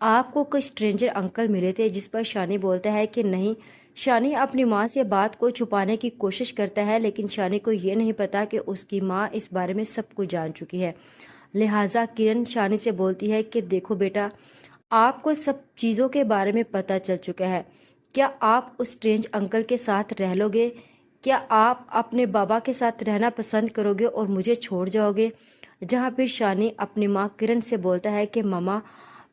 آپ کو کوئی اسٹرینجر انکل ملے تھے؟ جس پر شانی بولتا ہے کہ نہیں۔ شانی اپنی ماں سے بات کو چھپانے کی کوشش کرتا ہے، لیکن شانی کو یہ نہیں پتا کہ اس کی ماں اس بارے میں سب کچھ جان چکی ہے۔ لہٰذا کرن شانی سے بولتی ہے کہ دیکھو بیٹا، آپ کو سب چیزوں کے بارے میں پتہ چل چکا ہے، کیا آپ اس اسٹرینج انکل کے ساتھ رہ لو گے؟ کیا آپ اپنے بابا کے ساتھ رہنا پسند کرو گے اور مجھے چھوڑ جاؤ گے؟ جہاں پھر شانی اپنی ماں کرن سے بولتا ہے کہ ماما،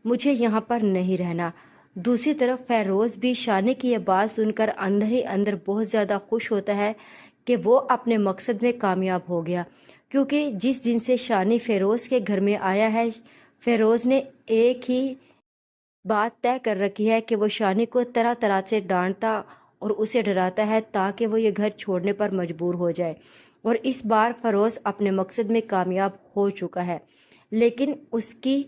مجھے یہاں پر نہیں رہنا۔ دوسری طرف فیروز بھی شانی کی یہ بات سن کر اندر ہی اندر بہت زیادہ خوش ہوتا ہے کہ وہ اپنے مقصد میں کامیاب ہو گیا، کیونکہ جس دن سے شانی فیروز کے گھر میں آیا ہے، فیروز نے ایک ہی بات طے کر رکھی ہے کہ وہ شانی کو طرح طرح سے ڈانٹتا اور اسے ڈراتا ہے تاکہ وہ یہ گھر چھوڑنے پر مجبور ہو جائے، اور اس بار فیروز اپنے مقصد میں کامیاب ہو چکا ہے۔ لیکن اس کی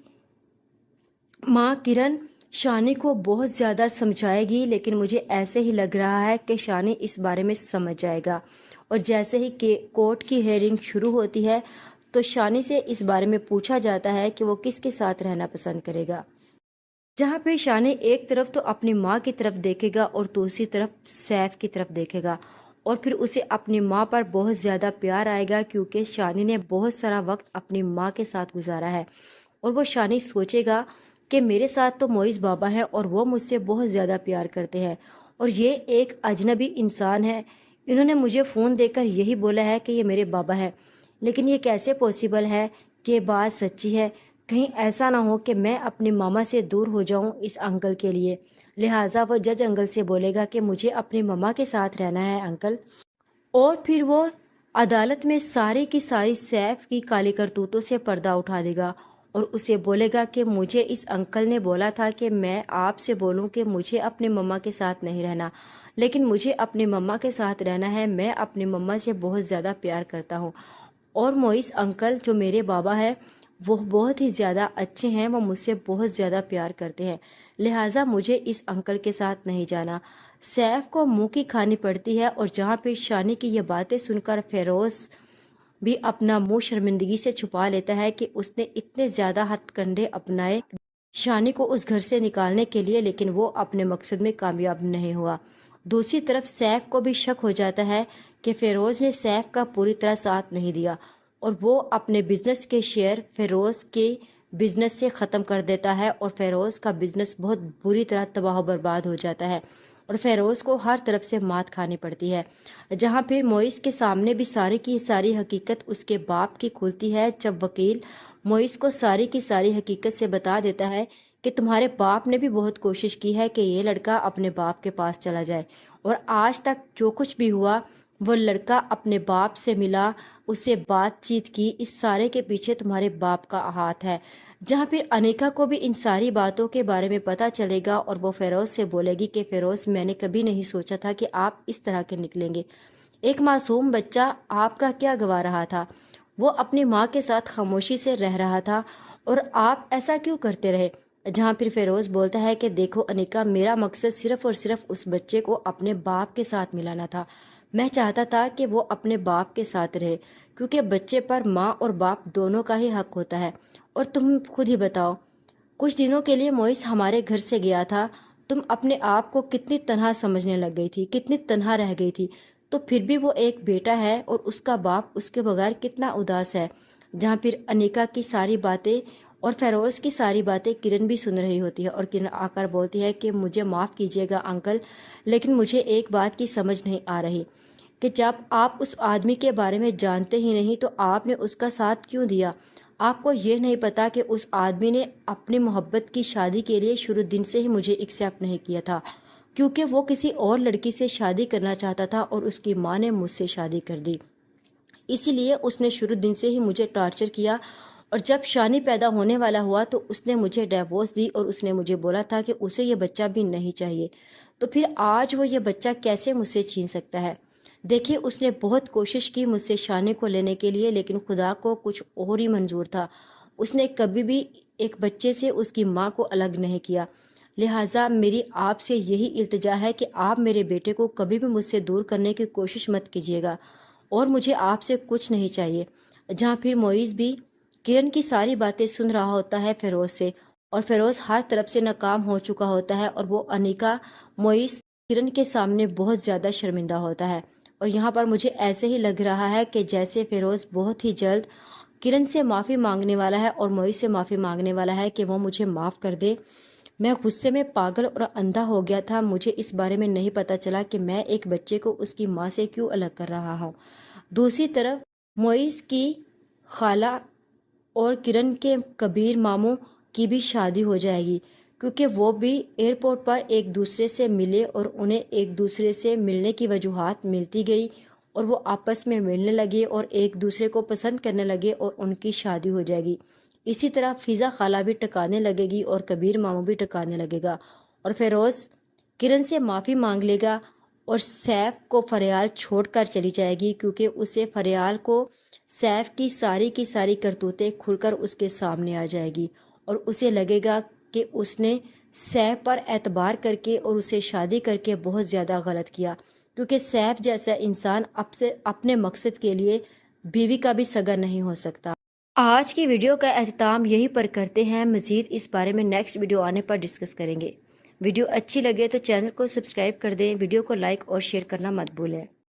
ماں کرن شانی کو بہت زیادہ سمجھائے گی، لیکن مجھے ایسے ہی لگ رہا ہے کہ شانی اس بارے میں سمجھ جائے گا، اور جیسے ہی کہ کورٹ کی ہیئرنگ شروع ہوتی ہے تو شانی سے اس بارے میں پوچھا جاتا ہے کہ وہ کس کے ساتھ رہنا پسند کرے گا، جہاں پہ شانی ایک طرف تو اپنی ماں کی طرف دیکھے گا اور دوسری طرف سیف کی طرف دیکھے گا، اور پھر اسے اپنی ماں پر بہت زیادہ پیار آئے گا، کیونکہ شانی نے بہت سارا وقت اپنی ماں کے ساتھ گزارا ہے، اور وہ شانی سوچے گا کہ میرے ساتھ تو معیز بابا ہیں اور وہ مجھ سے بہت زیادہ پیار کرتے ہیں، اور یہ ایک اجنبی انسان ہے، انہوں نے مجھے فون دے کر یہی بولا ہے کہ یہ میرے بابا ہیں، لیکن یہ کیسے پاسبل ہے کہ یہ بات سچی ہے؟ کہیں ایسا نہ ہو کہ میں اپنی ماما سے دور ہو جاؤں اس انکل کے لیے۔ لہٰذا وہ جج انکل سے بولے گا کہ مجھے اپنی ماما کے ساتھ رہنا ہے انکل، اور پھر وہ عدالت میں ساری کی ساری سیف کی کالی کرتوتوں سے پردہ اٹھا دے گا اور اسے بولے گا کہ مجھے اس انکل نے بولا تھا کہ میں آپ سے بولوں کہ مجھے اپنے مما کے ساتھ نہیں رہنا، لیکن مجھے اپنی مما کے ساتھ رہنا ہے، میں اپنی مما سے بہت زیادہ پیار کرتا ہوں، اور معیز انکل جو میرے بابا ہیں وہ بہت ہی زیادہ اچھے ہیں، وہ مجھ سے بہت زیادہ پیار کرتے ہیں، لہٰذا مجھے اس انکل کے ساتھ نہیں جانا۔ سیف کو منہ کی کھانی پڑتی ہے، اور جہاں پھر شانی کی یہ باتیں سن کر فیروز بھی اپنا منہ شرمندگی سے چھپا لیتا ہے کہ اس نے اتنے زیادہ ہتھ کنڈے اپنائے شانی کو اس گھر سے نکالنے کے لیے، لیکن وہ اپنے مقصد میں کامیاب نہیں ہوا۔ دوسری طرف سیف کو بھی شک ہو جاتا ہے کہ فیروز نے سیف کا پوری طرح ساتھ نہیں دیا، اور وہ اپنے بزنس کے شیئر فیروز کے بزنس سے ختم کر دیتا ہے، اور فیروز کا بزنس بہت بری طرح تباہ و برباد ہو جاتا ہے، اور فیروز کو ہر طرف سے مات کھانی پڑتی ہے۔ جہاں پھر معیز کے سامنے بھی ساری کی ساری حقیقت اس کے باپ کی کھلتی ہے، جب وکیل معیز کو ساری کی ساری حقیقت سے بتا دیتا ہے کہ تمہارے باپ نے بھی بہت کوشش کی ہے کہ یہ لڑکا اپنے باپ کے پاس چلا جائے، اور آج تک جو کچھ بھی ہوا وہ لڑکا اپنے باپ سے ملا، اس سے بات چیت کی، اس سارے کے پیچھے تمہارے باپ کا ہاتھ ہے۔ جہاں پھر انیکا کو بھی ان ساری باتوں کے بارے میں پتہ چلے گا، اور وہ فیروز سے بولے گی کہ فیروز، میں نے کبھی نہیں سوچا تھا کہ آپ اس طرح کے نکلیں گے، ایک معصوم بچہ آپ کا کیا گوا رہا تھا، وہ اپنی ماں کے ساتھ خاموشی سے رہ رہا تھا، اور آپ ایسا کیوں کرتے رہے؟ جہاں پھر فیروز بولتا ہے کہ دیکھو انیکا، میرا مقصد صرف اور صرف اس بچے کو اپنے باپ کے ساتھ ملانا تھا، میں چاہتا تھا کہ وہ اپنے باپ کے ساتھ رہے، کیونکہ بچے پر ماں اور باپ دونوں کا ہی حق ہوتا ہے۔ اور تم خود ہی بتاؤ، کچھ دنوں کے لیے معیز ہمارے گھر سے گیا تھا، تم اپنے آپ کو کتنی تنہا سمجھنے لگ گئی تھی، کتنی تنہا رہ گئی تھی، تو پھر بھی وہ ایک بیٹا ہے اور اس کا باپ اس کے بغیر کتنا اداس ہے۔ جہاں پھر انیکا کی ساری باتیں اور فیروز کی ساری باتیں کرن بھی سن رہی ہوتی ہے، اور کرن آ کر بولتی ہے کہ مجھے معاف کیجیے گا انکل، لیکن مجھے ایک بات کی سمجھ نہیں آ رہی کہ جب آپ اس آدمی کے بارے میں جانتے ہی نہیں تو آپ نے اس کا ساتھ کیوں دیا؟ آپ کو یہ نہیں پتا کہ اس آدمی نے اپنی محبت کی شادی کے لیے شروع دن سے ہی مجھے ایکسیپٹ نہیں کیا تھا، کیونکہ وہ کسی اور لڑکی سے شادی کرنا چاہتا تھا، اور اس کی ماں نے مجھ سے شادی کر دی، اسی لیے اس نے شروع دن سے ہی مجھے ٹارچر کیا، اور جب شانی پیدا ہونے والا ہوا تو اس نے مجھے ڈیورس دی، اور اس نے مجھے بولا تھا کہ اسے یہ بچہ بھی نہیں چاہیے، تو پھر آج وہ یہ بچہ کیسے مجھ سے چھین سکتا ہے؟ دیکھیے، اس نے بہت کوشش کی مجھ سے شانی کو لینے کے لیے، لیکن خدا کو کچھ اور ہی منظور تھا، اس نے کبھی بھی ایک بچے سے اس کی ماں کو الگ نہیں کیا۔ لہٰذا میری آپ سے یہی التجا ہے کہ آپ میرے بیٹے کو کبھی بھی مجھ سے دور کرنے کی کوشش مت کیجیے گا، اور مجھے آپ سے کچھ نہیں چاہیے۔ جہاں پھر معیز بھی کرن کی ساری باتیں سن رہا ہوتا ہے فیروز سے، اور فیروز ہر طرف سے ناکام ہو چکا ہوتا ہے اور وہ انیکا، معیز، کرن کے سامنے بہت زیادہ شرمندہ ہوتا ہے۔ اور یہاں پر مجھے ایسے ہی لگ رہا ہے کہ جیسے فیروز بہت ہی جلد کرن سے معافی مانگنے والا ہے اور معیز سے معافی مانگنے والا ہے کہ وہ مجھے معاف کر دے، میں غصے میں پاگل اور اندھا ہو گیا تھا، مجھے اس بارے میں نہیں پتا چلا کہ میں ایک بچے کو اس کی ماں سے کیوں الگ کر رہا ہوں۔ دوسری طرف معیز کی خالہ اور کرن کے کبیر ماموں کی بھی شادی ہو جائے گی، کیونکہ وہ بھی ایئرپورٹ پر ایک دوسرے سے ملے اور انہیں ایک دوسرے سے ملنے کی وجوہات ملتی گئی اور وہ آپس میں ملنے لگے اور ایک دوسرے کو پسند کرنے لگے اور ان کی شادی ہو جائے گی۔ اسی طرح فضا خالہ بھی ٹکانے لگے گی اور کبیر ماموں بھی ٹکانے لگے گا اور فیروز کرن سے معافی مانگ لے گا اور سیف کو فریال چھوڑ کر چلی جائے گی، کیونکہ اسے فریال کو سیف کی ساری کرتوتیں کھل کر اس کے سامنے آ جائے گی اور اسے لگے گا کہ اس نے سیف پر اعتبار کر کے اور اسے شادی کر کے بہت زیادہ غلط کیا، کیونکہ سیف جیسا انسان اب سے اپنے مقصد کے لیے بیوی کا بھی سگا نہیں ہو سکتا۔ آج کی ویڈیو کا اختتام یہیں پر کرتے ہیں، مزید اس بارے میں نیکسٹ ویڈیو آنے پر ڈسکس کریں گے۔ ویڈیو اچھی لگے تو چینل کو سبسکرائب کر دیں، ویڈیو کو لائک اور شیئر کرنا مت بھولیں۔